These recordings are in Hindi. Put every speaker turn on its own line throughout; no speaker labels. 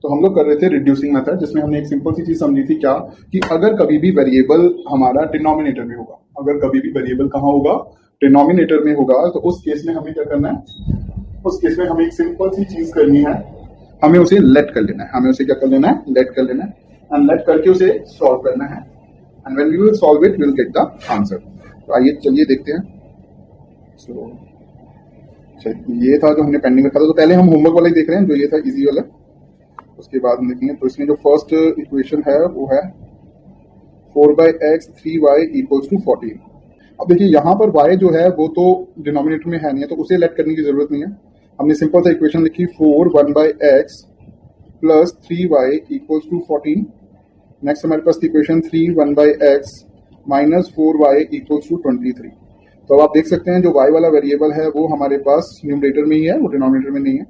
तो हम लोग कर रहे थे रिड्यूसिंग मेथड, जिसमें हमने एक सिंपल सी चीज समझी थी क्या, कि अगर कभी भी वेरिएबल हमारा डिनोमिनेटर में होगा, अगर कभी भी वेरिएबल कहाँ होगा, डिनोमिनेटर में होगा, तो उस केस में हमें क्या करना है, उस केस में हमें एक सिंपल सी चीज करनी है, हमें उसे लेट कर लेना है, हमें उसे क्या कर लेना है, लेट कर लेना है, एंड लेट करके उसे सॉल्व करना है, and when we will solve it we will get the answer. तो आइए चलिए देखते हैं। सो ये था जो हमने पेंडिंग रखा था, तो पहले हम होमवर्क वाला ही देख रहे हैं, जो ये था इजी वाला, उसके बाद हम देखेंगे। तो इसमें जो फर्स्ट इक्वेशन है वो है 4/x 3y इक्वल्स टू 14। अब देखिए यहाँ पर y जो है वो तो डिनोमिनेटर में है नहीं है, तो उसे लेट करने की जरूरत नहीं है। हमने सिंपल सा इक्वेशन लिखी 4 1/x plus 3y equals to 14। Next हमारे पास equation 3 1/x minus 4y equals to 23। तो अब आप देख सकते हैं जो y वाला वेरिएबल है वो हमारे पास न्यूमरेटर में ही है, वो डिनोमिनेटर में नहीं है।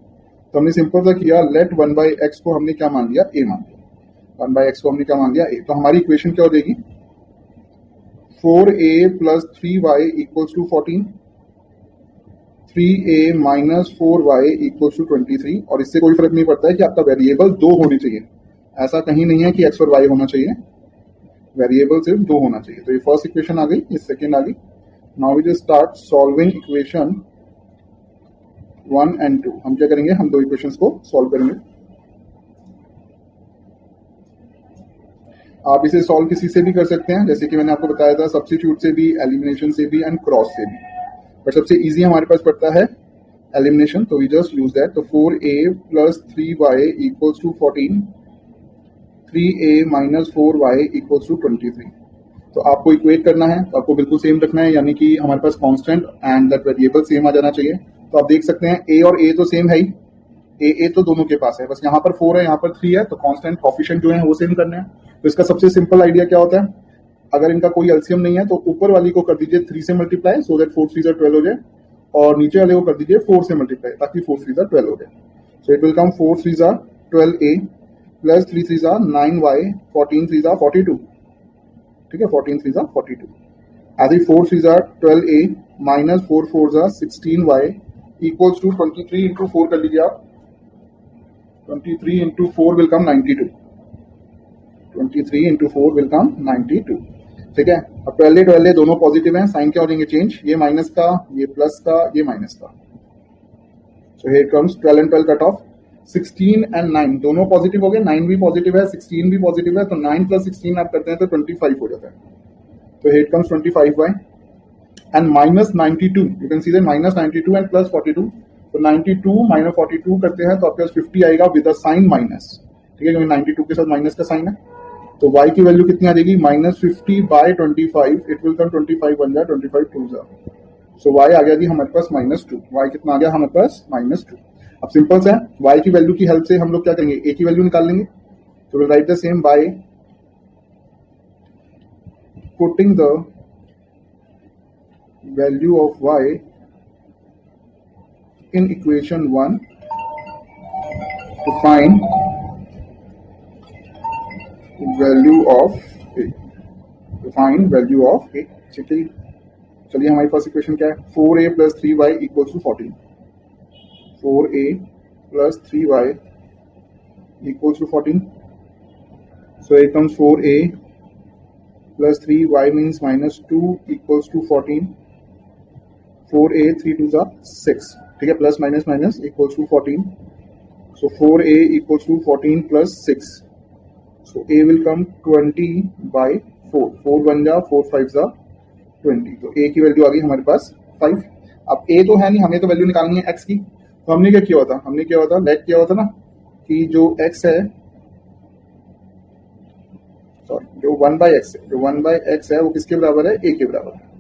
तो हमने सिंपल सा किया, लेट 1/x को हमने क्या मान लिया, a मान लिया। 1/x को हमने क्या मान लिया, a। तो हमारी इक्वेशन क्या हो जाएगी, 4a plus 3y equals to 14, 3a minus 4y equals to 23। और इससे कोई फर्क नहीं पड़ता है कि आपका वेरिएबल दो होने चाहिए, ऐसा कहीं नहीं है कि x और y होना चाहिए, वेरिएबल सिर्फ दो होना चाहिए। तो ये फर्स्ट इक्वेशन आ गई, ये सेकेंड आ गई। Now we just start solving equation 1 and 2। हम क्या करेंगे, हम दो इक्वेशंस को सॉल्व करेंगे। आप इसे सॉल्व किसी से भी कर सकते हैं, जैसे कि मैंने आपको बताया था, सब्स्टिट्यूट से भी, एलिमिनेशन से भी एंड क्रॉस से भी, पर सबसे इजी हमारे पास पड़ता है एलिमिनेशन, तो वी जस्ट यूज दैट। तो 4a plus 3y equals to 14, 3a minus 4y equals to 23। तो आपको इक्वेट करना है, तो आपको बिल्कुल सेम रखना है, यानी कि हमारे पास constant and that variable same आ जाना चाहिए। तो आप देख सकते हैं a और a तो सेम है ही, a तो दोनों के पास है, बस यहाँ पर 4 है, यहाँ पर 3 है, तो कांस्टेंट कोएफिशिएंट जो है वो सेम करने हैं। तो इसका सबसे सिंपल आइडिया क्या होता है, अगर इनका कोई एलसीएम नहीं है तो ऊपर वाली को कर दीजिए 3 से मल्टीप्लाई, सो दैट 4 3 12 हो जाए, और नीचे वाले को कर दीजिए 4 से मल्टीप्लाई, ताकि 4 3 12 हो जाए। So it will come 4 3 12a plus 3 3 9y 14 3 42। ठीक है, 14 3 42। As 4 3 12a minus 4 4 16y equals to 23 into 4 कर लीजिए आप, 23 into 4 will come 92, 23 into 4 will come 92। ठीक है, अब 12 दोनों पॉजिटिव हैं, साइन क्या हो जाएंगे चेंज, ये माइनस का, ये प्लस का, ये माइनस का। So here comes 12 and 12 cut off, 16 and 9 दोनों पॉजिटिव हो गए, 9 भी पॉजिटिव है, 16 भी पॉजिटिव है, तो 9 प्लस 16 आप करते हैं तो 25 हो जाता है। तो here comes 25y and minus 92, you can see that minus 92 and plus 42। तो 92 माइनस 42 करते हैं तो आपके पास 50 आएगा विद अ साइन माइनस। ठीक है, क्योंकि 92 के साथ माइनस का साइन है। तो y की वैल्यू कितनी आ जाएगी, माइनस 50/25, इट विल कम 25 बन जाए, 25 2 जा। सो y आ गया जी हमारे पास -2। y कितना आ गया हमारे पास, -2। अब सिंपल सा है, y की वैल्यू की हेल्प से हम लोग क्या करेंगे, a की वैल्यू निकाल लेंगे। तो will write the same bye putting the value of y in equation 1 to find value of a, to find value of a। चलिए हमारी फर्स्ट इक्वेशन क्या है, 4a plus 3y equals to 14, 4a plus 3y equals to 14। So it comes 4a plus 3y means -2 equals to 14, 4a 3 2 6। ठीक है, plus minus minus equals to 14। So 4a equals to 14 plus 6, so a will come 20/4, 4 1 जा 4 5 जा 20। तो a की वैल्यू आ गई हमारे पास 5। अब a तो है नहीं, हमें तो वैल्यू निकालनी है x की। तो हमने क्या किया होता, लेट किया होता ना, कि जो x है, सॉरी जो 1/x है, जो 1/x है वो किसके बराबर है, a के बराबर है।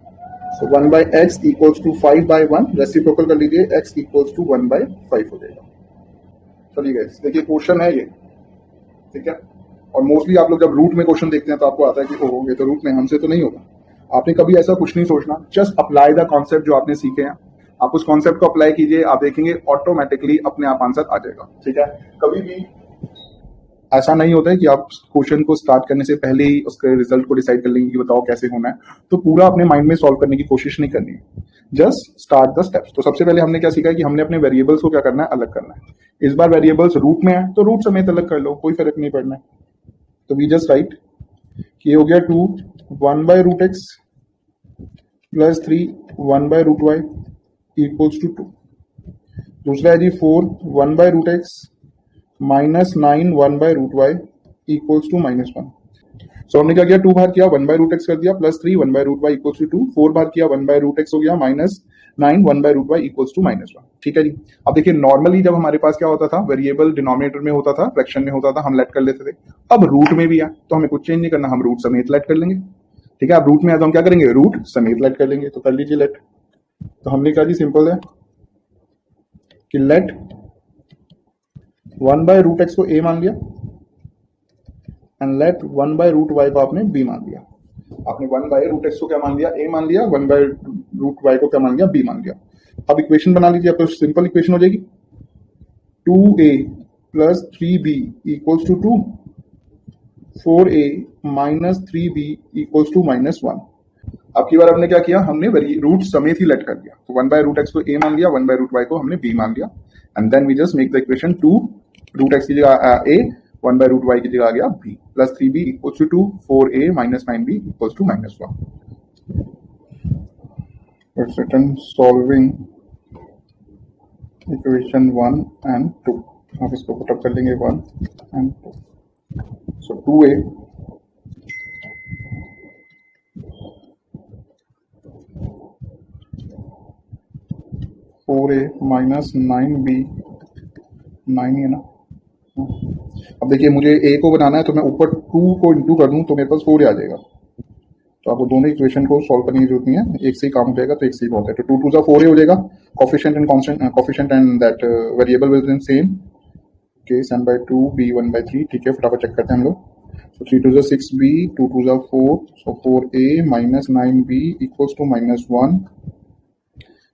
So 1/x equals to 5/1, reciprocal कर लीजिए, x equals to 1/5 हो जाएगा। चलिए गाइस, देखिए क्वेश्चन है ये, ठीक है, और मोस्टली आप लोग जब रूट में क्वेश्चन देखते हैं तो आपको आता है कि ओहो ये तो रूट में, हमसे तो नहीं होगा। आपने कभी ऐसा कुछ नहीं सोचना, जस्ट अप्लाई द कॉन्सेप्ट जो आपने सीखे हैं, आप उस कॉन्सेप्ट को अप्लाई कीजिए, आप देखेंगे ऑटोमेटिकली अपने आप आंसर आ जाएगा। ठीक है, कभी भी ऐसा नहीं होता है कि आप क्वेश्चन को स्टार्ट करने से पहले ही उसके रिजल्ट को डिसाइड कर लेंगे कि बताओ कैसे होना है। तो पूरा अपने माइंड में सॉल्व करने की कोशिश नहीं करनी है, जस्ट स्टार्ट द स्टेप्स। तो सबसे पहले हमने क्या सीखा है कि हमने अपने वेरिएबल्स को क्या करना है, अलग करना है। इस बार वेरिएबल्स रूट में है तो रूट समेत अलग कर लो, कोई फर्क नहीं पड़ना है। तो वी जस्ट राइट कि ये हो गया 2 1 by root x plus 3 1 by root y equals to 2। दूसरा है जी 4 1 by root x minus 9 1 by root y equals to -1। So हमने क्या किया, 2 बार किया 1 बाय रूट एक्स कर दिया, plus 3 1 by root y equals to 2, 4 बार किया 1 बाय रूट एक्स हो गया, minus 9 1 by root y equals to -1। ठीक है जी। अब देखिए नॉर्मली जब हमारे पास क्या होता था, वेरिएबल डिनोमिनेटर में होता था, फ्रैक्शन में होता था, हम लेट कर लेते थे। अब रूट में भी है तो हमें कुछ चेंज नहीं करना, हम रूट समेत लेट कर लेंगे। ठीक है, अब रूट में है तो हम क्या करेंगे, रूट समेत लेट कर लेंगे। तो कर लीजिए लेट। तो हमने क्या जी, सिंपल है कि लेट 1 बाय रूट एक्स को ए मान लिया and let 1 by root y को आपने बी मान लिया। आपने 1 बाय रूट एक्स को क्या मान लिया, ए मान लिया, 1 बाय रूट वाई को क्या मान लिया, बी मान लिया। अब इक्वेशन बना लीजिए, अब तो सिंपल इक्वेशन हो जाएगी 2a plus 3b equals to 2, 4a minus 3b equals to -1। अब की बार हमने क्या किया, हमने रूट समेत ही लेट कर दिया। तो 1 बाय रूट एक्स को ए मान लिया, 1 बाय रूट वाई को हमने बी मान लिया and then we just make the equation 2 root x की जगह ए, 1 बाय रूट वाई की जगह आ गया b, plus 3b equals to 2, 4a minus 9b equals to -1। Let's written solving equation 1 and 2। आप इसको पुटअप कर लेंगे 1 and 2। So 2a four a minus 9b, 9 ही है ना। अब देखिए मुझे a को बनाना है तो मैं ऊपर 2 को इंटू कर दूं तो मेरे पास 4a आ जाएगा। तो आपको दोनों इक्वेशन को सॉल्व करने की जरूरत नहीं है, एक से ही काम हो जाएगा, तो एक से ही बहुत है। तो 2 2 4 हो जाएगा, coefficient and constant, coefficient and that variable will be same case n by 2 b 1 by 3। ठीक है, फटाफट चेक करते हैं हम लोग। So 3 2 6b, 2 2 4, so 4a minus 9b equals to -1,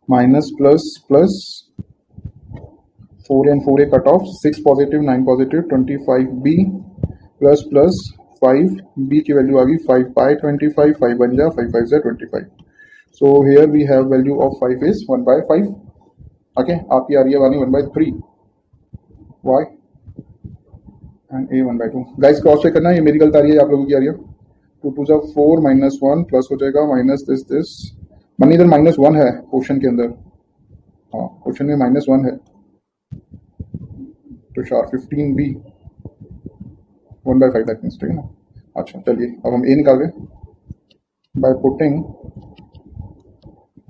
minus plus plus 4 and 4a cut off, 6 positive 9 positive 25b plus plus 5b की वैल्यू आ गई 5 बाय 25, 5 बन जा 5 5 जा 25। So here we have value of 5 is 1 by 5। Okay, आपकी आ रही है वाली 1 by 3 y and a 1 by 2। Guys cross check करना, ये मेरी गलती आ रही है, आप लोगों की आ रही है। 2 2 4 -1 प्लस हो जाएगा माइनस दिस मन इधर -1 है क्वेश्चन के अंदर, हाँ क्वेश्चन में -1 है। तो शार 15b 1 by 5 दैट मींस, ठीक है ना। अच्छा चलिए अब हम a निकाल रहे by putting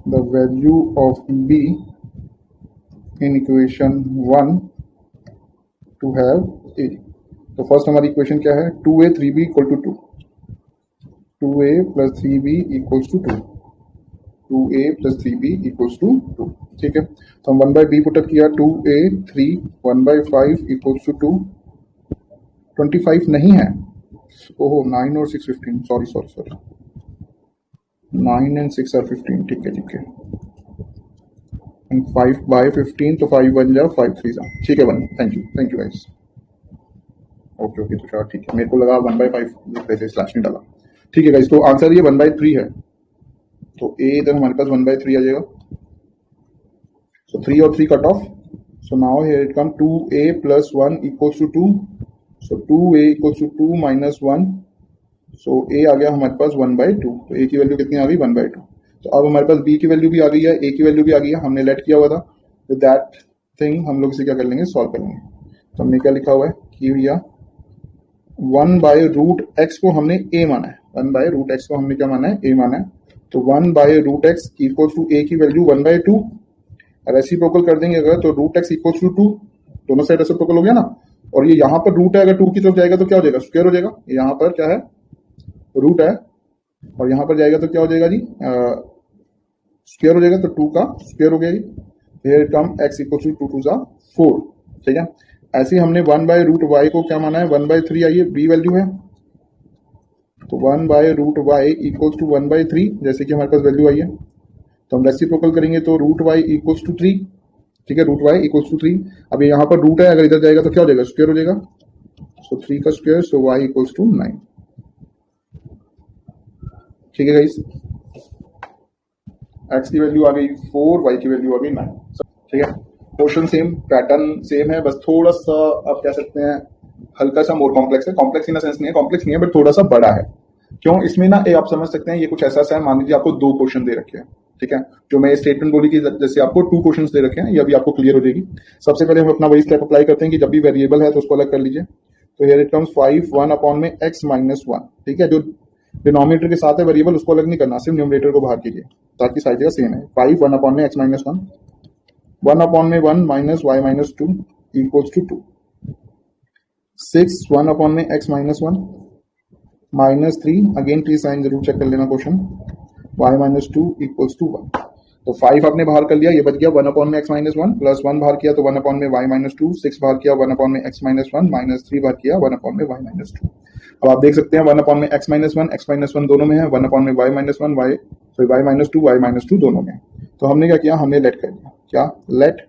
the value of b in equation 1 to have a। तो फर्स्ट हमारी इक्वेशन क्या है, 2a 3b equal to 2, 2a plus 3b equals to 2, 2a plus 3b equals to 2। ठीक है, तो हम 1 बाय b पुटअप किया, 2a 3 1 बाय 5 इक्वल्स टू 2, 25 नहीं है, ओहो 9 और 6 15, sorry sorry sorry, 9 and 6 are 15। ठीक है ठीक है, एंड 5 बाय 15 तो 5 बन जा 5 3 जा। ठीक है one, thank you guys. Okay okay, तो ठीक है, मेरे को लगा 1 बाय 5 लिख रहे थे, स्लैश नहीं डाला। ठीक है गाइस, तो आंसर ये 1 बाय 3 है। तो a इधर हमारे पास 1 बाय 3 आ जाएगा। सो 3 और 3 cut off, so now here it come 2a plus 1 equals to 2, so 2a equals to 2 minus 1, so a आ गया हमारे पास 1 बाय 2। तो a की वैल्यू कितनी आ गई, 1 बाय 2। तो अब हमारे पास b की वैल्यू भी आ गई है, a की वैल्यू भी आ गई है, हमने लेट किया हुआ था। विद दैट थिंग हम लोग इसे क्या कर लेंगे, सॉल्व कर लेंगे। तो हमने क्या लिखा हुआ है कि भैया 1 बाय रूट एक्स को हमने a माना है, 1 बाय रूट एक्स को हमने क्या माना है, a माना है। तो 1 by root x equals to a की वैल्यू 1 बाय 2। रेसिप्रोकल कर देंगे अगर, तो रूट एक्स इक्वल्स टू 2, दोनों साइड रेसिप्रोकल हो गया ना। और ये यहाँ पर रूट है, अगर 2 की तरफ जाएगा तो क्या हो जाएगा, स्क्वायर हो जाएगा। यहाँ पर क्या है, रूट है, और यहाँ पर जाएगा तो क्या हो जाएगा जी, स्क्वायर हो जाएगा। तो 2 का स्क्वायर हो गया जी। Here come x equals to 2 2 4। ठीक है, ऐसे ही हमने 1 बाय रूट वाई को क्या माना है, 1 बाय 3 आइए b वैल्यू है। तो 1 by root y equals to 1 by 3, जैसे कि हमारे पास वैल्यू आई है। तो हम रेसिप्रोकल करेंगे तो रूट वाई इक्वल्स टू 3। ठीक है, रूट वाई इक्वल्स टू 3। अब यहाँ पर रूट है, अगर इधर जाएगा तो क्या हो जाएगा, स्क्वायर हो जाएगा। सो 3 का square, so y equals to 9। ठीक है गाइस, x की वैल्यू आ गई 4, y की वैल्यू आ गई 9। ठीक है, क्वेश्चन सेम, पैटर्न सेम है, बस थोड़ा सा आप कह सकते हैं हल्का सा मोर कॉम्प्लेक्स है। कॉम्प्लेक्स इन सेंस नहीं है, कॉम्प्लेक्स नहीं है, बट थोड़ा सा बड़ा है। क्यों? इसमें ना ये आप समझ सकते हैं, ये कुछ ऐसा है, मान लीजिए आपको 2 क्वेश्चन दे रखे हैं। ठीक है, जो मैं स्टेटमेंट बोली कि जैसे आपको 2 क्वेश्चंस दे रखे हैं, ये अभी आपको क्लियर हो जाएगी। सबसे पहले हम अपना वही स्टेप अप्लाई करते हैं कि जब भी वेरिएबल है तो उसको अलग कर लीजिए। तो हियर इट कम्स 5 1 अपॉन में x माइनस 1। ठीक है, जो डिनोमिनेटर के साथ है वेरिएबल उसको अलग नहीं करना, सिर्फ न्यूमरेटर को बाहर कीजिए ताकि सारी जगह सेम है। 5 1 अपॉन में x माइनस 1, 1 अपॉन में 1 minus y minus 2 equals to 2। 6 1 upon में x minus 1 minus 3, again please sign जरूर चेक कर लेना question, y minus 2 equals to 1। तो 5 आपने बाहर कर लिया, ये बच गया 1 अपॉन में x माइनस 1, प्लस 1 बाहर किया तो 1 अपॉन में y माइनस 2, 6 बाहर किया 1 अपॉन में x माइनस 1, माइनस 3 बाहर किया 1 अपॉन में y माइनस 2। अब आप देख सकते हैं 1 अपॉन में x माइनस 1 दोनों में है, 1 अपॉन में y माइनस 1 y माइनस 2 दोनों में। तो हमने क्या किया, हमने लेट कर दिया, क्या लेट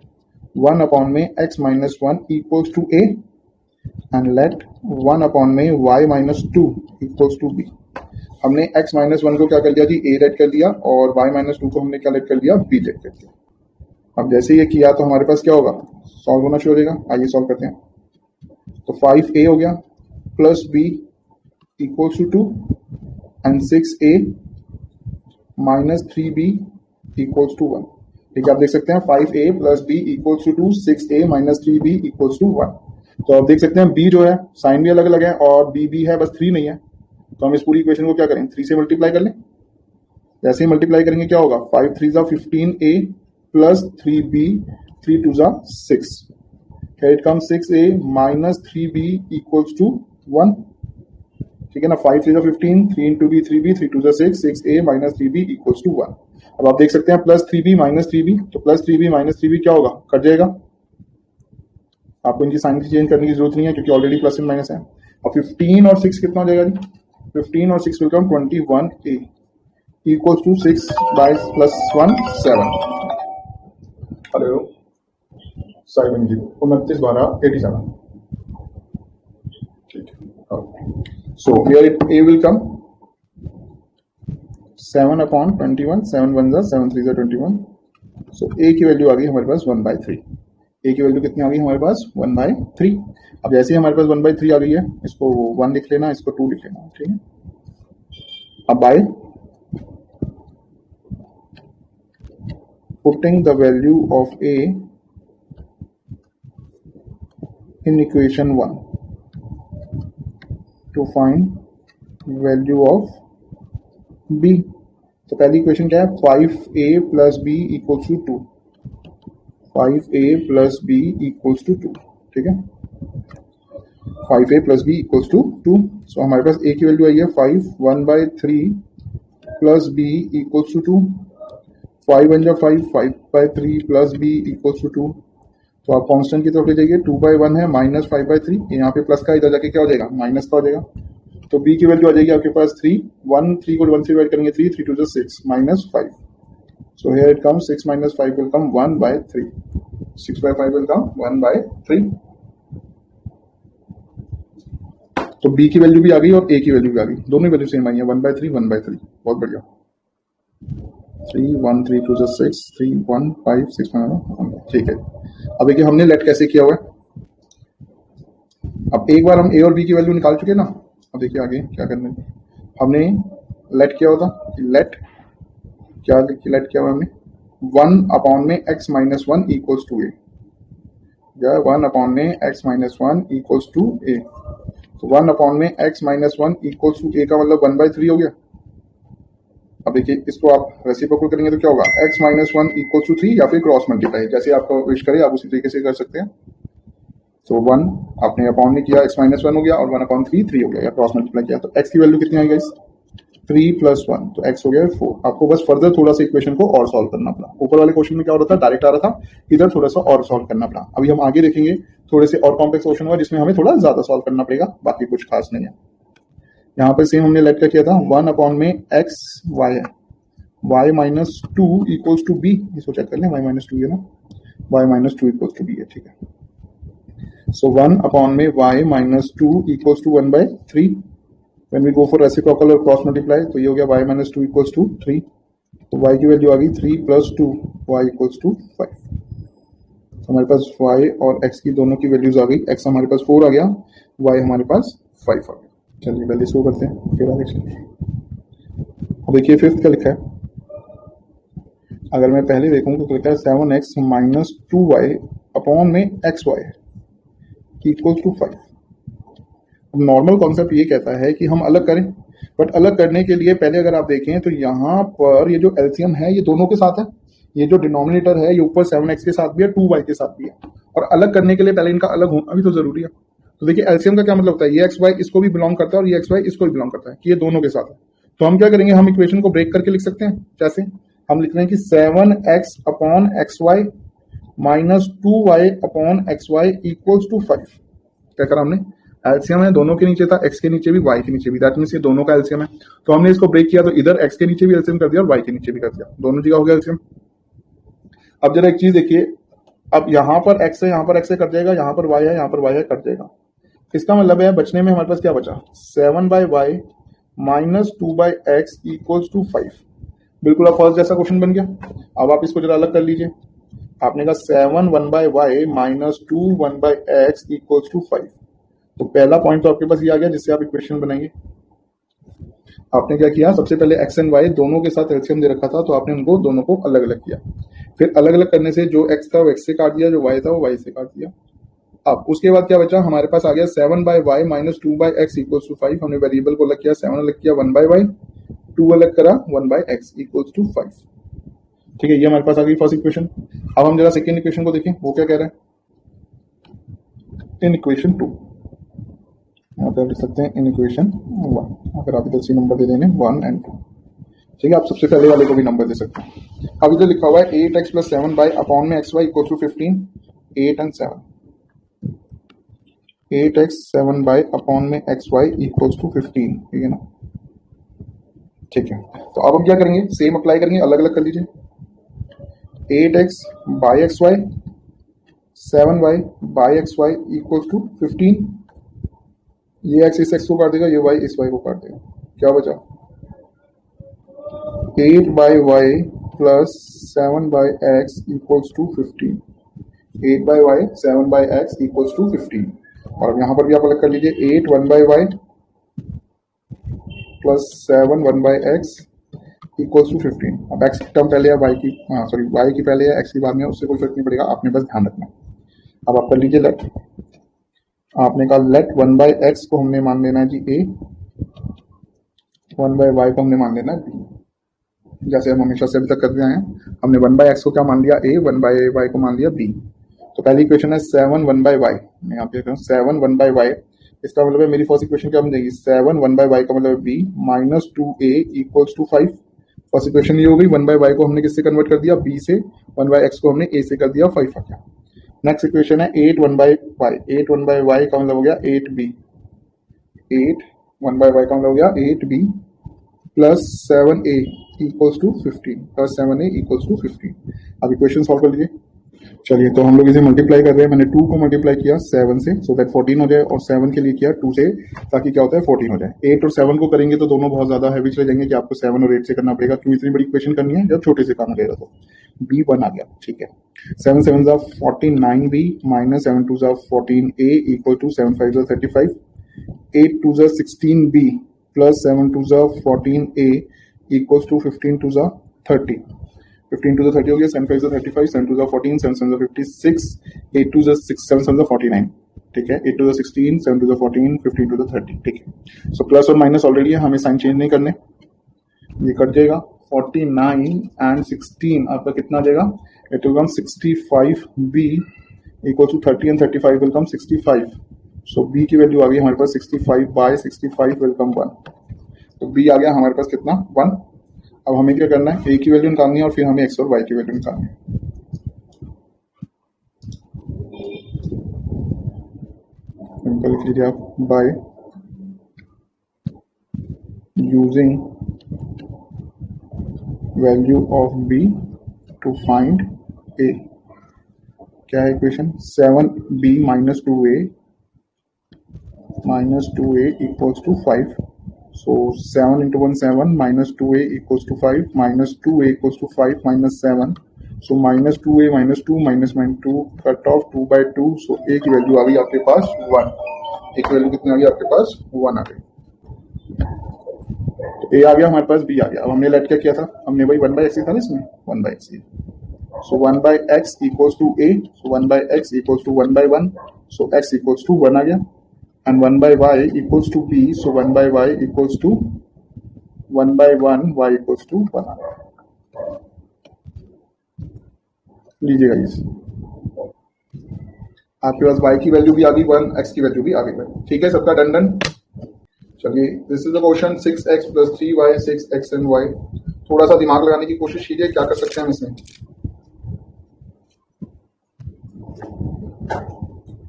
1 अपॉन में x minus 1 equals to a and let 1 upon में y minus 2 equals to b। हमने x माइनस 1 को क्या कर दिया जी, a लेट कर दिया, और y माइनस 2 को हमने क्या लेट कर दिया, b लेट कर दिया। अब जैसे ये किया तो हमारे पास क्या होगा, सॉल्व होना शुरू हो जाएगा। आइए सॉल्व करते हैं। तो 5a हो गया plus b equals to 2 and 6a minus 3b equals to 1। ठीक है, आप देख सकते हैं 5a plus b equals to 2, 6a minus 3b equals to 1। तो आप देख सकते हैं b जो है साइन भी अलग अलग है और b है, बस 3 नहीं है। तो हम इस पूरी इक्वेशन को क्या करें, 3 से मल्टीप्लाई कर लें। जैसे ही मल्टीप्लाई करेंगे क्या होगा, 5 3 जा 15a प्लस 3b 3 2 जा 6। It come 6a minus 3b equals to 1। ठीक है ना, 5 3 जा 15, 3 इंटू b 3b 3 2 जा 6, 6a minus 3b equals to 1। अब आप देख सकते हैं प्लस 3b माइनस 3b, तो प्लस 3b माइनस 3b क्या होगा, कट जाएगा। आपको इनकी साइन चेंज करने की जरूरत नहीं है क्योंकि ऑलरेडी प्लस एंड माइनस है। अब 15 और 6 कितना हो जाएगा जी, 15 और 6 will come 21a equals to 6 by plus 1 7। Hello 7 जी 29 12 87। ठीक है, so here a will come 7 upon 21, 7 1 जा 7 3 जा 21। सो a की वैल्यू आ गई हमारे पास 1/3। a की वैल्यू कितनी आ गई हमारे पास, 1/3। अब जैसे ही हमारे पास 1/3 आ गई है, इसको 1 लिख लेना, इसको 2 लिख लेना। ठीक है, अब bye putting the value of a in equation 1 to find value of b। तो पहली इक्वेशन क्या है, 5a plus b equals to 2, 5a plus b equals to 2। ठीक है, 5a plus b equals to 2। So हमारे पास a की वैल्यू आई है 5, 1/3 प्लस b इक्वल्स टू 2, 5 1 जा 5, 5/3 प्लस b इक्वल्स टू 2। तो आप कांस्टेंट की तरफ ले जाइए, 2/1 है माइनस 5/3, यहाँ पे प्लस का इधर जाके क्या हो जाएगा, माइनस का हो जाएगा। तो b की वैल्यू आ जाएगी आपके पास 3, 1 3 को 1 से डिवाइड करेंगे 3 3 2 जा 6 minus 5। So here it comes 6 minus 5 will come 1/3, 6/5 will come 1/3। तो b की वैल्यू भी आ गई और a की वैल्यू भी आ गई, दोनों वैल्यू सेम आई है, 1/3 1/3। बहुत बढ़िया। 3 1 3 2 6 3 1 5 6 1। ठीक है, अब देखिए हमने लेट कैसे किया हुआ है। अब एक बार हम a और b की वैल्यू निकाल चुके ना, अब देखिए आगे क्या करना है। हमने लेट किया होता, लेट क्या लेट किया हुआ हमने, 1 अपॉन में x minus 1 equals to a, या 1 अपॉन में x minus 1 equals to a। तो 1 अपॉन में x minus 1 equals to a का मतलब 1/3 हो गया। अब देखिए इसको आप रेसिप्रोकल करेंगे तो क्या होगा, x माइनस 1 इक्वल्स टू 3 या फिर क्रॉस मल्टीप्लाई, जैसे आपको विश करे आप उसी तरीके से कर सकते हैं। तो 1 आपने अपॉन में किया, x माइनस 1 हो गया, और 1 अपॉन 3 3 हो गया, या क्रॉस मल्टीप्लाई किया। तो x की वैल्यू कितनी आई गाइस, 3 प्लस 1, तो x हो गया 4। आपको बस फर्दर थोड़ा सा इक्वेशन को और सॉल्व करना पड़ा। ऊपर वाले क्वेश्चन में क्या हो रहा था, डायरेक्ट आ रहा था, इधर थोड़ा सा और सॉल्व करना पड़ा। अभी हम आगे देखेंगे थोड़े से और कॉम्प्लेक्स क्वेश्चन हुआ जिसमें हमें थोड़ा ज्यादा सॉल्व करना पड़ेगा, बाकी कुछ खास नहीं है। यहाँ पर सेम हमने लेट क्या किया था, 1 अपॉन में x y है, y minus 2 equals to b, इसको चेक कर लें, y माइनस 2 है ना, y minus 2 equals to b है। ठीक है, सो 1 अपॉन में y minus 2 equals to 1/3। When we go for reciprocal और क्रॉस मल्टीप्लाई तो ये हो गया y माइनस 2 इक्वल्स टू 3। तो y की वैल्यू आ गई 3 + 2 y = 5। हमारे पास y और x की दोनों की वैल्यूज आ गई। x हमारे पास 4 आ गया, y हमारे पास 5 आ गया। चलिए पहले इसको करते हैं फिर आगे चलिए। देखिए फिफ्थ का लिखा है, अगर मैं पहले देखूँ तो लिखा है 7x - 2y अपॉन में xy = 5। अब नॉर्मल कॉन्सेप्ट ये कहता है कि हम अलग करें, बट अलग करने के लिए पहले अगर आप देखें तो यहाँ पर ये जो एलसीएम है ये दोनों के साथ है, ये जो डिनोमिनेटर है ये ऊपर 7x के साथ भी है, 2y के साथ भी है, और अलग करने के लिए पहले इनका अलग होना भी तो जरूरी है। तो देखिए एलसीएम का क्या मतलब होता है, ये xy इसको भी बिलोंग करता है और ये xy इसको भी बिलोंग करता है कि ये दोनों के साथ है। तो हम क्या करेंगे, हम इक्वेशन को ब्रेक करके लिख सकते हैं। जैसे हम लिख रहे हैं कि 7x upon xy - 2y upon xy = 5। क्या करा हमने, एलसीएम है, दोनों के नीचे था, x के नीचे भी y के नीचे भी, दैट मींस ये दोनों का एलसीएम है। तो हमने इसको ब्रेक किया तो इधर x के नीचे भी एलसीएम कर दिया और y के नीचे भी कर दिया, दोनों जगह हो गया एलसीएम। अब जरा एक चीज देखिए, अब यहाँ पर x है, यहाँ पर x है कट जाएगा, यहाँ पर y है, यहाँ पर y है कट जाएगा। इसका मतलब है बचने में हमारे पास क्या बचा, 7/y - 2/x = 5। बिल्कुल अब फर्स्ट जैसा क्वेश्चन बन गया। अब आप इसको जरा अलग कर लीजिए। आपने कहा 7 1/y - 2 1/x = 5। तो पहला पॉइंट तो आपके पास ये आ गया जिससे आप इक्वेशन बनाएंगे। आपने क्या किया, सबसे पहले x एंड y दोनों के साथ एलसीएम दे रखा था, तो आपने उनको दोनों को अलग अलग किया। फिर अलग अलग करने से जो x था वो x से काट दिया, जो y था वो y से काट दिया। अब उसके बाद क्या बचा, हमारे पास आ गया 7/y - 2/x = 5। हमने वेरिएबल को अलग किया, 7 अलग किया, 1/y, 2 अलग करा, 1/x = 5। ठीक है, ये हमारे पास आ गई फर्स्ट इक्वेशन। अब हम जरा सेकेंड इक्वेशन को देखें, वो क्या कह रहा है। इन इक्वेशन 2 यहाँ पे लिख सकते हैं इन इक्वेशन 1, अगर आप इधर सी नंबर दे देंगे 1 और 2। ठीक है, आप सबसे पहले वाले को भी नंबर दे सकते हैं। अब इधर लिखा हुआ है 8x + 7y अपॉन में xy = 15, 8 और 7। 8x 7y अपॉन में xy = 15, ठीक है ना। ठीक है, तो अब हम क्या करेंगे, सेम अप्लाई करेंगे, अलग अलग कर लीजिए। 8x by xy, 7y by xy = 15। ये x इस x को काट देगा, ये y इस y को काट देगा, क्या बचा 8/y + 7/x = 15। 8/y 7/x = 15। और अब यहाँ पर भी आप अलग कर लीजिए, 8 1/y + 7 1/x = 15। अब x की टर्म पहले है, y की y की पहले है, x की बाद में, उससे कोई फर्क नहीं पड़ेगा, आपने बस ध्यान रखना। अब आप कर लीजिए लेट। आपने कहा लेट 1/x को हमने मान लेना है जी a, 1/y को हमने मान लेना है b। जैसे हम हमेशा से अभी तक करते आए हैं, हमने 1/x को क्या मान लिया a, 1/y को मान लिया b। तो पहली इक्वेशन है 7 1/y, मैं यहाँ पे 7 1/y। इसका मतलब है मेरी फर्स्ट इक्वेशन क्या बन जाएगी, 7 1/y का मतलब b - 2a = 5। फर्स्ट इक्वेशन ये हो गई, 1/y को हमने किससे कन्वर्ट कर दिया, b से, 1/x को हमने a से कर दिया, 5 आ गया। नेक्स्ट इक्वेशन है 8 1/y, 8 1/y का मतलब हो गया 8b, 8 1/y का मतलब हो गया 8b + 7a = 15, + 7a = 15। अब इक्वेशन सॉल्व कर लीजिए। चलिए, तो हम लोग इसे मल्टीप्लाई कर रहे हैं। मैंने 2 को मल्टीप्लाई किया 7 से, सो दैट 14 हो जाए, और 7 के लिए किया 2 से, ताकि क्या होता है 14 हो जाए। 8 और 7 को करेंगे तो दोनों बहुत ज्यादा हैवी चले जाएंगे कि आपको 7 और 8 से करना पड़ेगा, क्यों इतनी बड़ी इक्वेशन करनी है जब छोटे से काम रहेगा। तो b1 आ गया, ठीक है। 7 7 49b - 7 2 14a = 7 5 35, 8 2 16b + 7 2 14a = 15 2 30, 15 to the 30 हो गया, 7 5 35, 7 2 14, 7 7 56, 8 2 6, 7 7 49, ठीक है। 8 2 16, 7 2 14, 15 to the 30, ठीक है। सो प्लस और माइनस ऑलरेडी है, हमें साइन चेंज नहीं करने, ये कट जाएगा। 49 and 16 आपका कितना आ जाएगा, it will come 65b = 30 and 35 will come 65। So b की वैल्यू आ गई हमारे पास 65/65 विल कम 1। तो b आ गया हमारे पास कितना, 1। अब हमें क्या करना है, a की वैल्यू निकालनी है और फिर हमें x और y की वैल्यू निकालनी है। सिंपल लिख लीजिए आप, by using value of b to find a। क्या है equation, 7b - 2a = 5। So 7 into 1 7 minus 2a equals to 5 minus 2a equals to 5 minus 7. So minus 2a minus 2 minus 2 cut off 2 by 2. So a की वैल्यू आ गई आपके पास 1. a की वैल्यू कितनी आ गई आपके पास 1 आ गई. तो a आ गया हमारे पास, b आ गया. अब हमने लेट क्या किया था, हमने वही 1 by x था ना इसमें, 1 by x. So 1 by x equals to a. So 1 by x equals to 1 by 1. So x equals to 1 आ गया. And 1 by y equals to b. So 1 by y equals to 1 by 1, y equals to 1 आ गया. लीजिएगा इस आपके पास y की वैल्यू भी आ गई 1, x की वैल्यू भी आ गई. ठीक है, सबका डन डन. चलिए, this is the question 6x plus 3y, 6x and y. थोड़ा सा दिमाग लगाने की कोशिश कीजिए, क्या कर सकते हैं हम इसमें.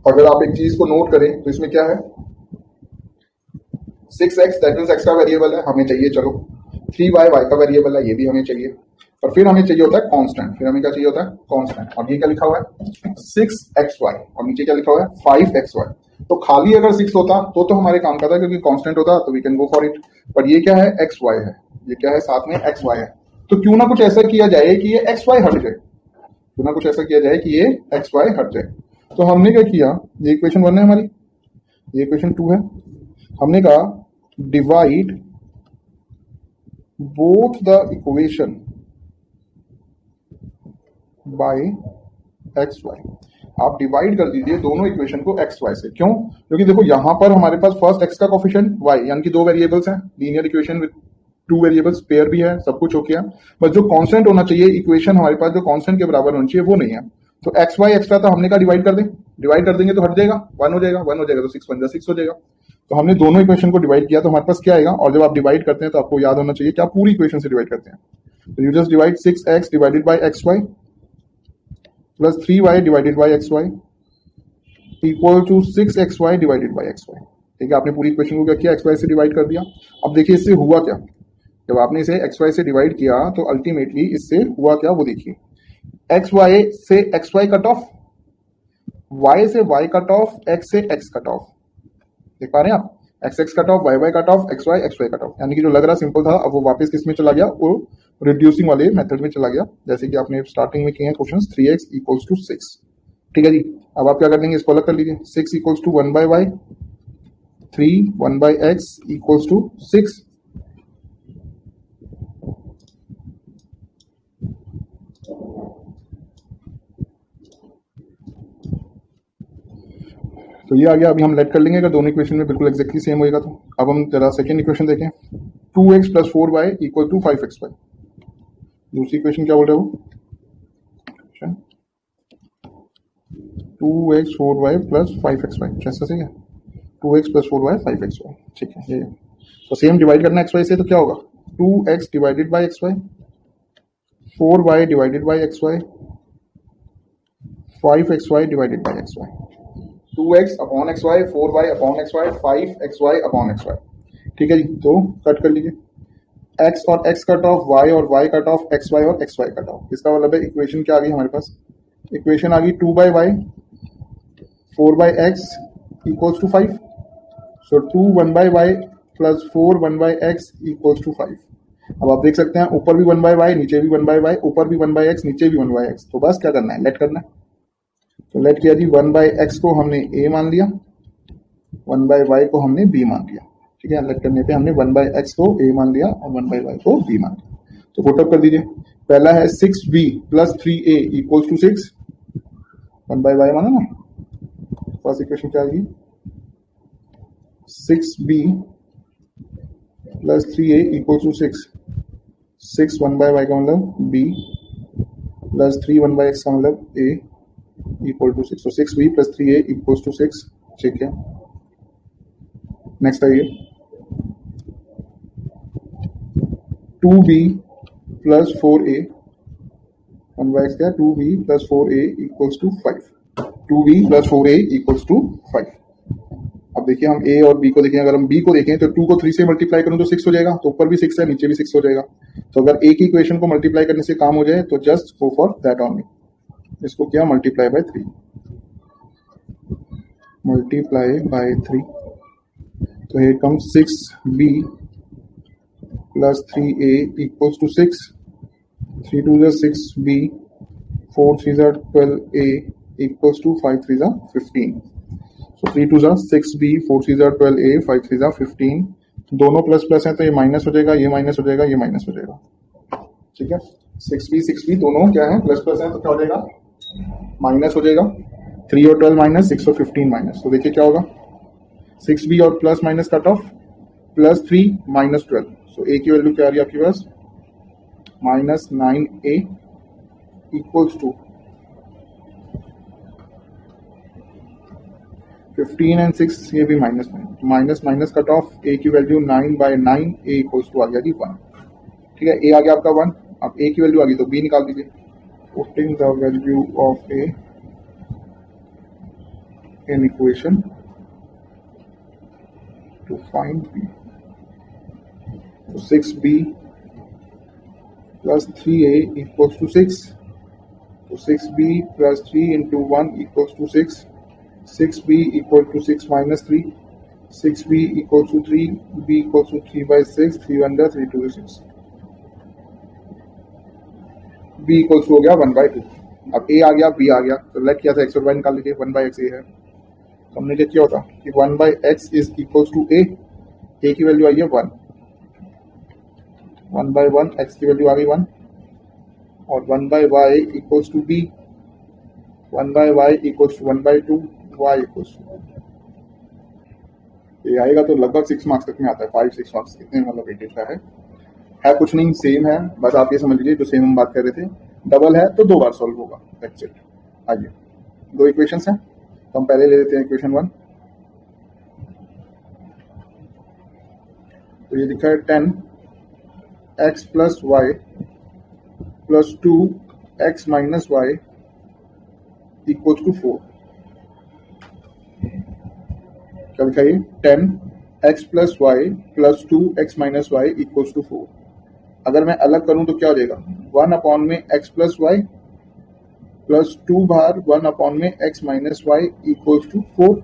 अगर आप एक चीज को नोट करें तो इसमें क्या है, 6x दैट मीन्स x का वेरिएबल है, हमें चाहिए. चलो 3y y का वेरिएबल है, ये भी हमें चाहिए. और फिर हमें चाहिए होता है कांस्टेंट. फिर हमें क्या चाहिए होता है, कांस्टेंट. और ये क्या लिखा हुआ है 6xy और नीचे क्या लिखा हुआ है 5xy. तो खाली अगर 6 होता तो हमारे काम का था, क्योंकि कांस्टेंट होता तो we can go for it. पर ये क्या है xy है, ये क्या है साथ में xy है. तो क्यों ना कुछ ऐसा किया जाए कि ये xy हट जाए, क्यों ना कुछ ऐसा किया जाए कि ये xy हट जाए. तो हमने क्या किया, ये इक्वेशन 1 है हमारी, ये इक्वेशन 2 है. हमने कहा divide both the equation by x y. आप डिवाइड कर दीजिए दोनों इक्वेशन को एक्स वाई से. क्यों, क्योंकि देखो यहां पर हमारे पास फर्स्ट एक्स का कोफिशिएंट वाई, यानी कि दो वेरिएबल्स हैं, linear equation with two variables, pair भी है, सब कुछ हो गया. बस जो कांस्टेंट होना चाहिए इक्वेशन हमारे पास, जो कांस्टेंट के बराबर होनी चाहिए वो नहीं है. तो एक्स वाई एक्स्ट्रा था, हमने कहा डिवाइड कर दें. डिवाइड कर देंगे तो हट जाएगा, 1 हो जाएगा, 1 हो जाएगा तो 6 बन जाएगा, 6 हो जाएगा. तो हमने दोनों इक्वेशन को डिवाइड किया तो हमारे पास क्या आएगा. और जब आप डिवाइड करते हैं तो आपको याद होना चाहिए कि आप पूरी इक्वेशन से डिवाइड करते हैं. तो you just divide 6x divided by x y plus 3y divided by x y equal to 6xy divided by x y. ठीक है, आपने पूरी इक्वेशन को क्या किया, एक्स वाई से डिवाइड कर दिया. अब देखिए इससे हुआ क्या, जब आपने इसे एक्स वाई से डिवाइड किया तो अल्टीमेटली इससे हुआ क्या वो देखिए. एक्स वाई से x y cut off, y से वाई कट ऑफ, एक्स से एक्स कट ऑफ. देख पा रहे हैं आप, x x cut off, y y cut off, x y cut off. यानी कि जो लग रहा सिंपल था अब वो वापस किस में चला गया, वो रिड्यूसिंग वाले मेथड में चला गया, जैसे कि आपने स्टार्टिंग में किए हैं क्वेश्चन 3x इक्वल्स टू 6. ठीक है जी. अब आप क्या कर लेंगे, इसको अलग कर लीजिए. 6 equals to 1 by y, 3 1 by x equals to 6. तो ये आ गया. अभी हम लेट कर लेंगे अगर दोनों इक्वेशन में बिल्कुल एक्जैक्टली सेम होएगा तो. अब हम जरा सेकेंड इक्वेशन देखें. 2x plus 4y equal to 5xy. दूसरी इक्वेशन क्या बोल रहे हो, 2x 4y प्लस 5xy. कैसा सही है, 2x प्लस 4y 5xy. ठीक है, ये तो सेम डिवाइड करना xy से, तो क्या होगा 2x divided by xy, 4y divided by xy, 5xy divided by xy. 2x upon xy, 4y upon xy, 5xy upon xy. ठीक है जी. तो कट कर लीजिए, x और x कट ऑफ, y और y कट ऑफ, xy और xy कट ऑफ. इसका मतलब है इक्वेशन क्या आ गई हमारे पास, इक्वेशन आ गई 2 by y 4 by x equals to 5. So 2 1 by y plus 4 1 by x equals to 5. अब आप देख सकते हैं ऊपर भी 1 बाई वाई, नीचे भी 1 बाई वाई, ऊपर भी 1 बाई एक्स, नीचे भी 1 बाई एक्स. तो बस क्या करना है, लेट करना है. तो लेट किया जी, 1 बाई एक्स को हमने ए मान लिया, 1 बाई वाई को हमने बी मान लिया. ठीक है, लेट करने पे हमने 1 बाई एक्स को ए मान लिया और 1 बाई वाई को बी मान लिया. तो पुटअप कर दीजिए. पहला है 6b plus 3a equals to 6. 1 by y माना ना, फर्स्ट इक्वेशन क्या आएगी 6b plus 3a equals to 6. 6 1 by y का मतलब b प्लस 3 1 बाई एक्स का मतलब a इक्वल टू 6. तो 6b plus 3a equals to 6. ठीक है, नेक्स्ट आइए 2b plus 4a, 1 by x क्या 2b plus 4a equals to 5. 2b plus 4a equals to 5. अब देखिए हम a और b को देखें. अगर हम b को देखें तो 2 को 3 से मल्टीप्लाई करूं तो 6 हो जाएगा, तो ऊपर भी 6 है नीचे भी 6 हो जाएगा. तो अगर एक ही इक्वेशन को मल्टीप्लाई करने से काम हो जाए तो just go for that only. इसको क्या मल्टीप्लाई बाय 3, मल्टीप्लाई बाय 3. तो here comes 6b plus 3a equals to 6. 3 2s are 6b, 4 3s are 12a equals to 5 3s are 15. So 3 2s are 6b, 4 3s are 12a, 5 3s are 15. दोनों प्लस प्लस है तो ये माइनस हो जाएगा, ये माइनस हो जाएगा, ये माइनस हो जाएगा. ठीक है, 6b दोनों क्या है, प्लस प्लस है तो क्या हो जाएगा, माइनस हो जाएगा. 3 और 12 माइनस, 6 और 15 माइनस. तो देखिए क्या होगा, 6b और plus minus cut off, plus 3 minus 12. So a की वैल्यू क्या आ रही है आपके पास, minus 9a equals to 15 and 6, ये भी minus minus minus cut off, a की वैल्यू 9/9, a इक्वल्स टू आ गया जी 1. ठीक है, a आ गया आपका 1. अब a की वैल्यू आ गई तो b निकाल दीजिए. Putting the value of a in equation two find b. तो 6b plus 3a equals to 6. So 6b plus 3 into 1 equals to 6. 6b equal to 6 minus 3. 6b equals to 3. b equals to 3/6. 3 under 3 to the 6. b equals to हो गया 1/2. अब a आ गया, b आ गया, तो लेट किया था x और y निकाल लीजिए. 1/x a है, तो हमने क्या किया होता कि 1/x is equals to a. a की वैल्यू आई है 1. 1/1 x की वैल्यू आ गई 1, और 1/y equals to b. 1/y equals to 1/2, y equals to. ये आएगा तो लगभग 6 मार्क्स तक में आता है. 5-6 मार्क्स कितने मतलब वेटेज का है कुछ नहीं, सेम है. बस आप ये समझ लीजिए जो सेम हम बात कर रहे थे, डबल है तो 2 बार सॉल्व होगा. That's it. आइए, 2 इक्वेशंस हैं तो हम पहले ले लेते हैं इक्वेशन 1. तो ये दिखा है 10x plus y plus 2x minus y equals to 4. क्या लिखा है, 10x plus y plus 2x minus y equals to 4. अगर मैं अलग करूं तो क्या हो जाएगा, 1 अपॉन में x plus y प्लस 2 बार 1 अपॉन में x minus y equals to 4.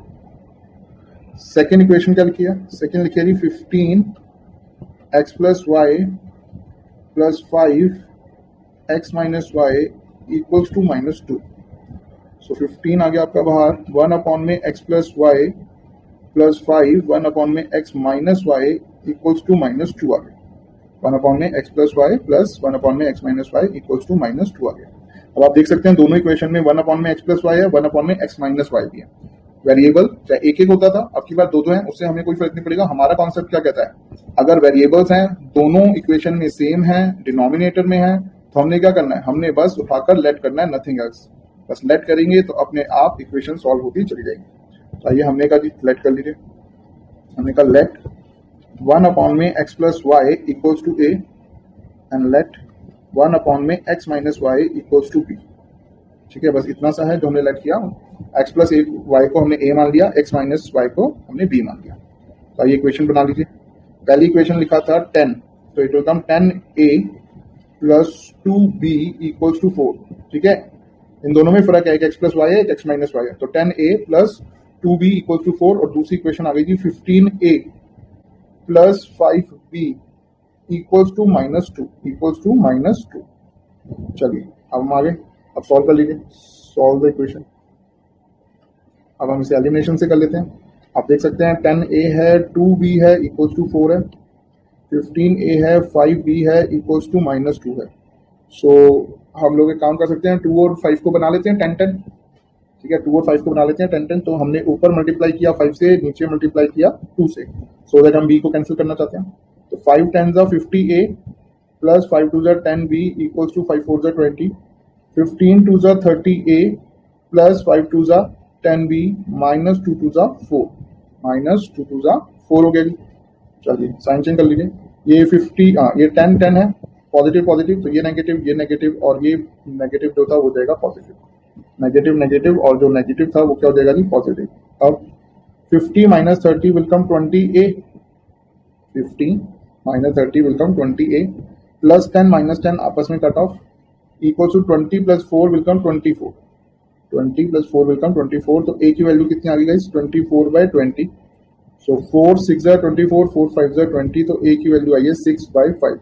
Second equation क्या लिखी है, सेकेंड लिखी है 15x plus y plus 5x minus Y equals to -2. So 15 आ गया आपका बाहर, 1 अपॉन में x plus y plus 5, 1 upon में x minus Y equals to -2 आ गया. 1 अपॉन में x plus y plus 1 upon में x minus Y equals to -2 आ गया. अब आप देख सकते हैं दोनों इक्वेशन में 1 अपॉन में x प्लस वाई है, 1 अपॉन में x माइनस वाई भी है. वेरिएबल चाहे एक होता था, अब की बार दो हैं, उससे हमें कोई फर्क नहीं पड़ेगा. हमारा कॉन्सेप्ट क्या कहता है, अगर वेरिएबल्स हैं दोनों इक्वेशन में सेम है, डिनोमिनेटर में है, तो हमने क्या करना है, हमने बस उठाकर लेट करना है, नथिंग एल्स. बस लेट करेंगे तो अपने आप इक्वेशन सॉल्व होती चली जाएगी. तो आइए हमने कहा जी लेट कर लीजिए. हमने कहा लेट 1 अपॉन में x plus y equals to a and let 1 upon में x minus Y equals to b. ठीक है, बस इतना सा है जो हमने लेट किया. x प्लस वाई को हमने a मान लिया, x माइनस वाई को हमने b मान लिया. तो आइए इक्वेशन बना लीजिए. पहली इक्वेशन लिखा था 10, तो it will come 10a plus 2b equals to 4. ठीक है, इन दोनों में फर्क है, एक x प्लस वाई है, एक x माइनस वाई है. तो 10a plus 2b equals to 4. और दूसरी इक्वेशन आ गई थी 15a plus 5b equals to -2 equals to -2. चलिए अब हम आगे, अब सॉल्व कर लीजिए. Solve the equation. अब हम इसे एलिमिनेशन से कर लेते हैं. आप देख सकते हैं 10a है, 2b है, इक्वल्स टू 4 है. 15a है, 5b है, इक्वल्स टू -2 है. सो हम लोग एक काम कर सकते हैं, 2 और 5 को बना लेते हैं 10-10. ठीक है, 2 और 5 को बना लेते हैं 10-10. तो हमने ऊपर मल्टीप्लाई किया 5 से, नीचे मल्टीप्लाई किया 2 से, सो दैट हम b को कैंसिल करना चाहते हैं. तो 5 10s are 50a plus 5 2s are 10b equals to 5 4s are 20. 15 2s are 30a plus 5 2s are 10b minus 2 2s are 4 minus 2 2s are 4 हो गया जी. चलिए साइन चेंज कर लीजिए. ये 50 ये 10 10 है, पॉजिटिव पॉजिटिव, तो ये नेगेटिव और ये नेगेटिव जो था वो जाएगा पॉजिटिव. नेगेटिव और जो नेगेटिव था वो क्या हो जाएगा जी, पॉजिटिव. अब 50 minus 30 will come 20a. 50 minus 30 will come 20a plus 10 minus 10 आपस में cut off equal to 20 plus 4 will come 24. 20 plus 4 will come 24. तो a की वैल्यू कितनी आ गई गाइस, 24/20. सो 4 6 24, 4 5 20, तो ए की वैल्यू आई है 6/5.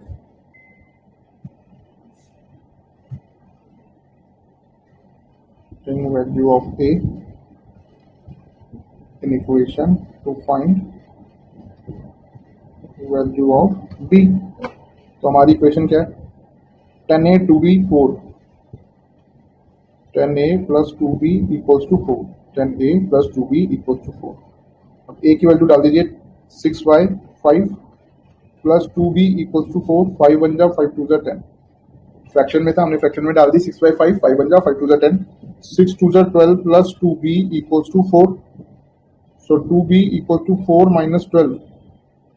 Value of a in equation to find value of b. तो हमारी इक्वेशन क्या है? 10a 2b 4. 10a plus 2b equals to 4. 10a plus 2b equals to 4. अब a की वैल्यू डाल दीजिए 6/5 प्लस 2b equals to 4. 5 बन जा 5 2 10. फ्रैक्शन में था, हमने फ्रैक्शन में डाल दी 6/5. 5 बन जा 5 2 10. 6 2 12 plus 2b equals to 4. So 2b equals to 4 minus 12.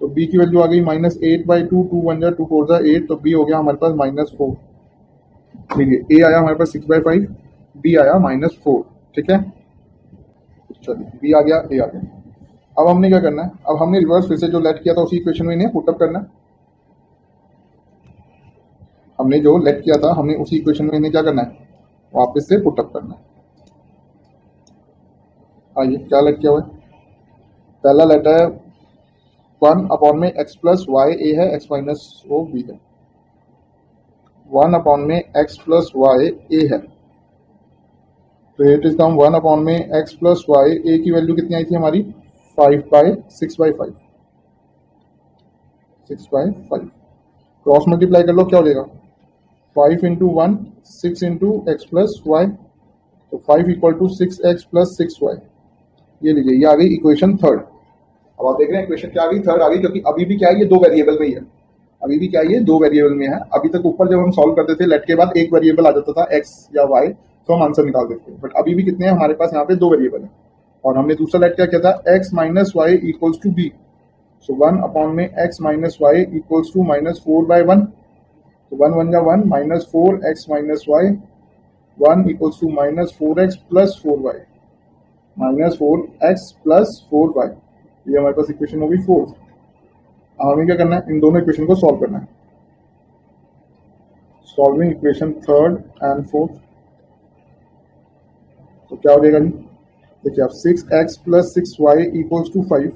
तो b की वैल्यू आ गई -8/2. 2 बन जा 2 4 8. तो b हो गया हमारे पास -4. देखिए a आया हमारे पास 6/5, b आया -4. ठीक है, चलिए b आ गया, a आ गया. अब हमने क्या करना है? अब हमने रिवर्स फिर से जो लेट किया था उसी इक्वेशन में इन्हें पुटअप करना है. हमने जो लेट किया था हमने उसी इक्वेशन में इन्हें क्या करना है? वापस से पुटअप करना है. आइए क्या लेट किया हुआ है? पहला लेट है 1 में x प्लस वाई ए है, x माइनस वो बी है. 1 में x प्लस वाई ए है, तो इट इज कम 1 में x प्लस वाई. ए की वैल्यू कितनी आई थी हमारी? 6/5. 6/5 क्रॉस मल्टीप्लाई कर लो, क्या हो जाएगा? 5 into 1 6 into x plus y. तो 5 equal to 6x plus 6y. ये लीजिए, ये आ गई इक्वेशन थर्ड. अब आप देख रहे हैं इक्वेशन क्या आ गई? थर्ड आ गई, क्योंकि अभी भी क्या है, ये दो वेरिएबल में ही है. अभी भी क्या है, ये दो वेरिएबल में है. अभी तक ऊपर जब हम सॉल्व करते थे लेट के बाद एक वेरिएबल आ जाता था x या y, तो हम आंसर निकाल देते थे. बट अभी भी कितने हैं हमारे पास? यहाँ पे दो वेरिएबल है. और हमने दूसरा लेट क्या किया था? x minus Y equals to B. So 1 में x minus Y equals to -4/1. तो 1 बन जा 1 -4x minus Y. 1 equals to -4x plus 4y. -4x plus 4y. ये हमारे पास इक्वेशन होगी फोर्थ. अब हमें क्या करना है? इन दोनों इक्वेशन को सॉल्व करना है. Solving equation third and fourth. तो क्या हो जाएगा जी? देखिए आप 6x plus 6y equals to 5.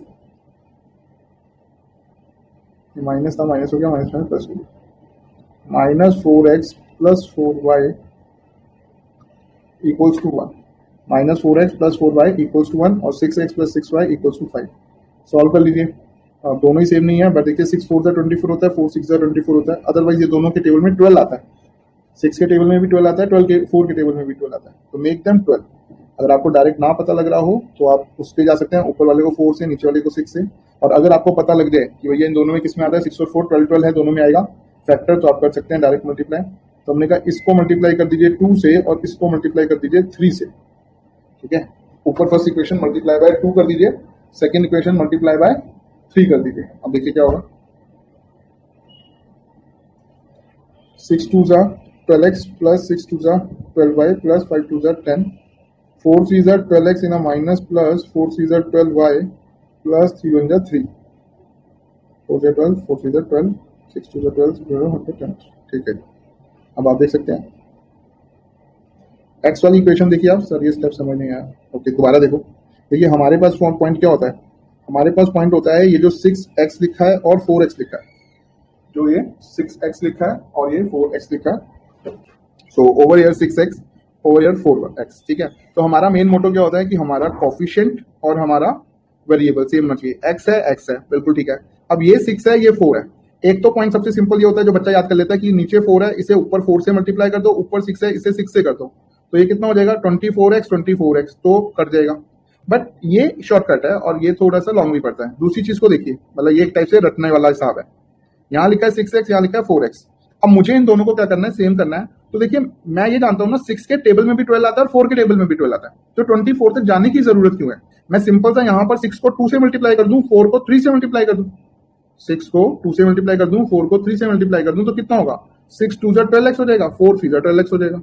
Minus था, माइनस हो गया, माइनस में प्लस हो गया. -4x plus 4y equals to 1. -4x plus 4y equals to 1 और 6x plus 6y equals to 5. Solve कर लीजिए. दोनों ही सेम नहीं है, बट देखिए 6 4 24 होता है, 4 6 24 होता है. अदरवाइज ये दोनों के टेबल में 12 आता है. 6 के टेबल में भी 12 आता है, 12 के 4 के टेबल में भी 12 आता है. तो मेक देम 12. अगर आपको डायरेक्ट ना पता लग रहा हो तो आप उस पर जा सकते हैं, ऊपर वाले को 4 से, नीचे वाले को 6 से. और अगर आपको पता लग जाए कि भैया इन दोनों में किस में आता है, 6 और 4 12 12 है, दोनों में आएगा फैक्टर, तो आप कर सकते हैं डायरेक्ट मल्टीप्लाई. तो हमने कहा इसको मल्टीप्लाई कर दीजिए 2 से और इसको मल्टीप्लाई कर दीजिए 3 से. ठीक है, ऊपर फर्स्ट इक्वेशन मल्टीप्लाई बाय 2 कर दीजिए, सेकंड इक्वेशन मल्टीप्लाई बाय 3 कर दीजिए. अब देखिए क्या होगा. 6 2 12x plus 6 2 12y plus 5 2 10. 4 3 12x in a minus plus 4 3 12y plus 3 1 3. 4 12 4 3 12 6 2 12 10. ठीक है, अब आप देख सकते हैं एक्स वाली इक्वेशन. देखिए आप, सर ये स्टेप समझ नहीं आया. ओके, दोबारा देखो. देखिए हमारे पास पॉइंट क्या होता है? हमारे पास पॉइंट होता है ये जो 6x लिखा है और 4x लिखा है. जो ये 6x लिखा है और ये 4x लिखा है. So over here 6x, over here 4x. ठीक है, तो हमारा मेन मोटो क्या होता है कि हमारा कोफिशिएंट और हमारा वेरिएबल सेम होना चाहिए. x है, x है, बिल्कुल ठीक है. अब ये 6 है, ये 4 है. एक तो पॉइंट सबसे सिंपल ये होता है जो बच्चा याद कर लेता है कि नीचे 4 है, इसे ऊपर 4 से मल्टीप्लाई कर दो, ऊपर 6 है, इसे 6 से कर दो. तो ये कितना हो जाएगा? 24x तो कट जाएगा. बट ये शॉर्टकट है और ये थोड़ा सा लॉन्ग भी पड़ता है. दूसरी चीज को देखिए, मतलब ये एक टाइप से रटने वाला हिसाब है. यहाँ लिखा है 6x, यहाँ लिखा है 4x. अब मुझे इन दोनों को क्या करना है? सेम करना है. तो देखिए मैं ये जानता हूँ ना, 6 के टेबल में भी 12 आता है और 4 के टेबल में भी 12 आता है. तो 24 तक जाने की जरूरत क्यों है? मैं सिंपल सा यहाँ पर 6 को 2 से मल्टीप्लाई कर दूं, 4 को 3 से मल्टीप्लाई कर दूं. 6 को 2 से मल्टीप्लाई कर दूं, 4 को 3 से मल्टीप्लाई कर दूं, तो कितना होगा? 6 2 12x हो जाएगा, 4 3 12x हो जाएगा.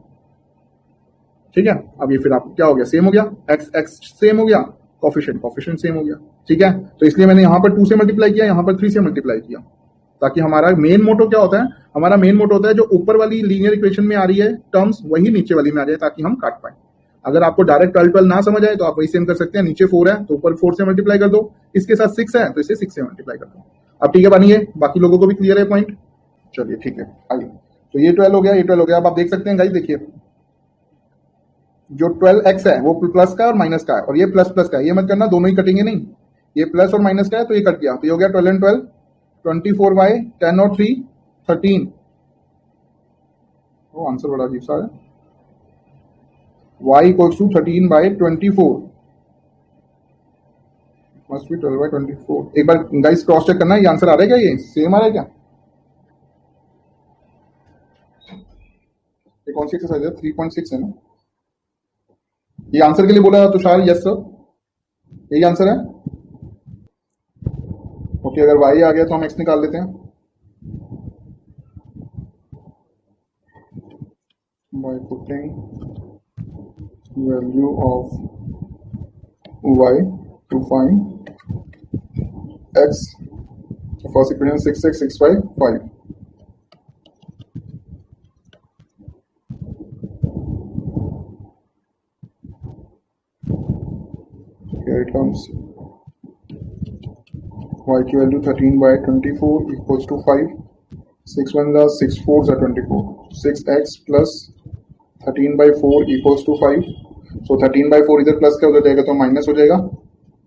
ठीक है, अब ये फिर आप क्या हो गया? सेम हो गया. x x सेम हो गया, कोफिशिएंट सेम हो गया. ठीक है, तो इसलिए मैंने यहाँ पर 2 से मल्टीप्लाई किया, यहाँ पर 3 से मल्टीप्लाई किया, ताकि हमारा मेन मोटो क्या होता है? हमारा मेन मोटो होता है जो ऊपर वाली लीनियर इक्वेशन में आ रही है टर्म्स, वही नीचे वाली में आ जाए, ताकि हम काट पाए. अगर आपको डायरेक्ट 12 ना समझ आए तो आप वही सेम कर सकते हैं, नीचे 4 है तो ऊपर 4 से मल्टीप्लाई कर दो, इसके साथ 6 है तो इसे 6 से मल्टीप्लाई कर दो। अब ठीक है बनिए, बाकी लोगों को भी क्लियर है पॉइंट? चलिए ठीक है आइए, तो ये 12 हो गया, ये 12 हो गया। अब आप देख सकते हैं गाइस, देखिए जो 12x है वो प्लस का और माइनस का है, और ये प्लस प्लस का है, ये मत करना दोनों ही कटेंगे नहीं, ये प्लस और माइनस का है तो ये कट गया, तो ये हो गया 12 एंड 12, 24y, 10 और 3 13। वो आंसर बड़ा अजीब सा है, y equals to 13/24, must be 12/24। एक बार गाइस क्रॉस चेक करना है, ये आंसर आ रहा है क्या, ये सेम आ रहा है क्या? ये कौन सी एक्सरसाइज है? 3.6 है ना? ये आंसर के लिए बोला तुषार, यस सर, यही आंसर है। ओके, अगर y आ गया तो हम x निकाल लेते हैं, by putting value of y to find x, first equation 6x, 6y, 5. Here it comes, y की वैल्यू 13/24 equals to 5, 6 1 जा 6 4 जा 24, 6x plus 13/4 equals to 5। सो 13/4 इधर प्लस का उधर जाएगा तो माइनस हो जाएगा,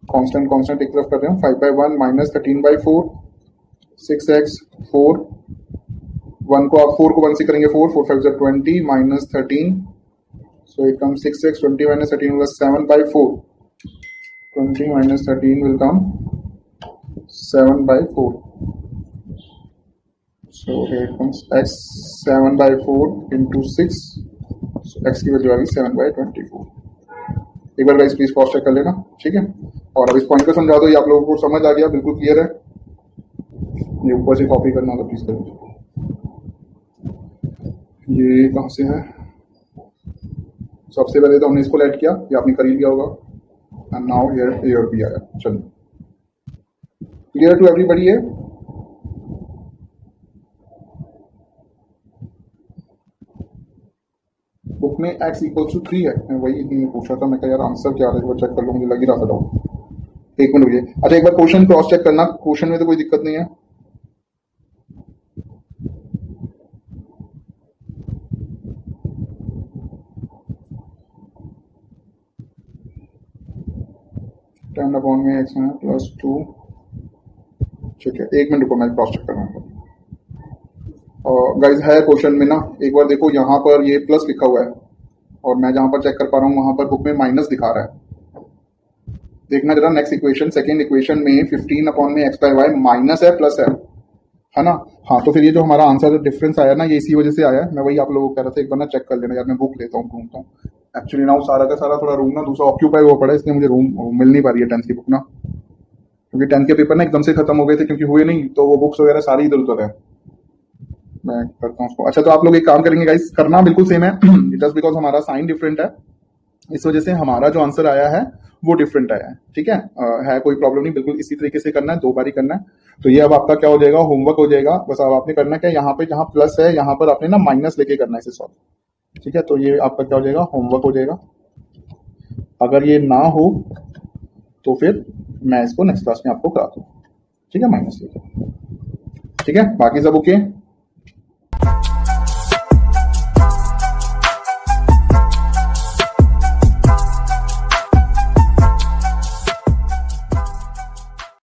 कांस्टेंट कांस्टेंट एक तरफ कर रहे हैं, 5/1 माइनस 13/4, 6x 4, 1 को आप 4 को 1 से करेंगे 4, 4 5 जा 20 minus 13, so it come 6x, 20 minus 13 होगा 7/4, 20 minus 13 will come 7/4, so here it comes x 7/4 into 6, so x की वैल्यू आ गई 7/24। एक बार गाइस प्लीज क्रॉस चेक कर लेना, ठीक है। और अब इस पॉइंट को समझा दो, ये आप लोगों को समझ आ गया, बिल्कुल क्लियर है। ये ऊपर से कॉपी करना होगा प्लीज करें, ये कहाँ से है? सबसे पहले तो हमने इसको ऐड किया, ये आपने कर ही लिया होगा, एंड नाउ हियर भी आया। चलो क्लियर टू एवरीबॉडी है? बुक में x इक्वल्स टू 3 है, मैं वही पूछा था, मैं कहा यार आंसर क्या है वो चेक कर लो, मुझे लग ही रहा था डाउट। एक मिनट रुकिए, अच्छा एक बार क्वेश्चन क्रॉस चेक करना, क्वेश्चन में तो कोई दिक्कत नहीं है। टेन अपॉन में x है प्लस 2, ठीक है एक मिनट रुको मैं क्रॉस चेक कर रहा हूँ। गाइज है क्वेश्चन में ना, एक बार देखो यहाँ पर ये प्लस लिखा हुआ है और मैं जहां पर चेक कर पा रहा हूँ वहां पर बुक में माइनस दिखा रहा है। देखना जरा नेक्स्ट इक्वेशन, सेकेंड इक्वेशन में 15 अपॉन में x बाय वाई माइनस है प्लस है ना? हाँ, तो फिर ये जो हमारा आंसर डिफरेंस आया ना, ये इसी वजह से आया है। मैं वही आप लोगों को कह रहा था, एक बार ना चेक कर लेना यार, मैं बुक लेता हूँ ढूंढता हूँ। एक्चुअली ना वो सारा का सारा थोड़ा रूम ना दूसरा ऑक्यूपाई हुआ पड़ा है, इसलिए मुझे रूम मिल नहीं पा रही है 10th की बुक ना, क्योंकि 10th के पेपर ना एकदम से खत्म हो गए थे, क्योंकि हुए नहीं तो वो बुक्स वगैरह सारी इधर उधर है। मैं करता हूँ उसको। अच्छा, तो आप लोग एक काम करेंगे गाइस, करना बिल्कुल सेम है, जस्ट बिकॉज हमारा साइन डिफरेंट है इस वजह से हमारा जो आंसर आया है वो डिफरेंट आया है, ठीक है। है कोई प्रॉब्लम नहीं, बिल्कुल इसी तरीके से करना है, 2 बार ही करना है। तो ये अब आपका क्या हो जाएगा, होमवर्क हो जाएगा। बस अब आपने करना क्या, यहाँ पे जहाँ प्लस है यहाँ पर आपने ना माइनस लेके करना है इसे सॉल्व, ठीक है। तो ये आपका क्या हो जाएगा, होमवर्क हो जाएगा। अगर ये ना हो तो फिर मैं इसको नेक्स्ट क्लास में आपको करा दूँ, ठीक है, माइनस लेके, ठीक है। बाकी सब ओके।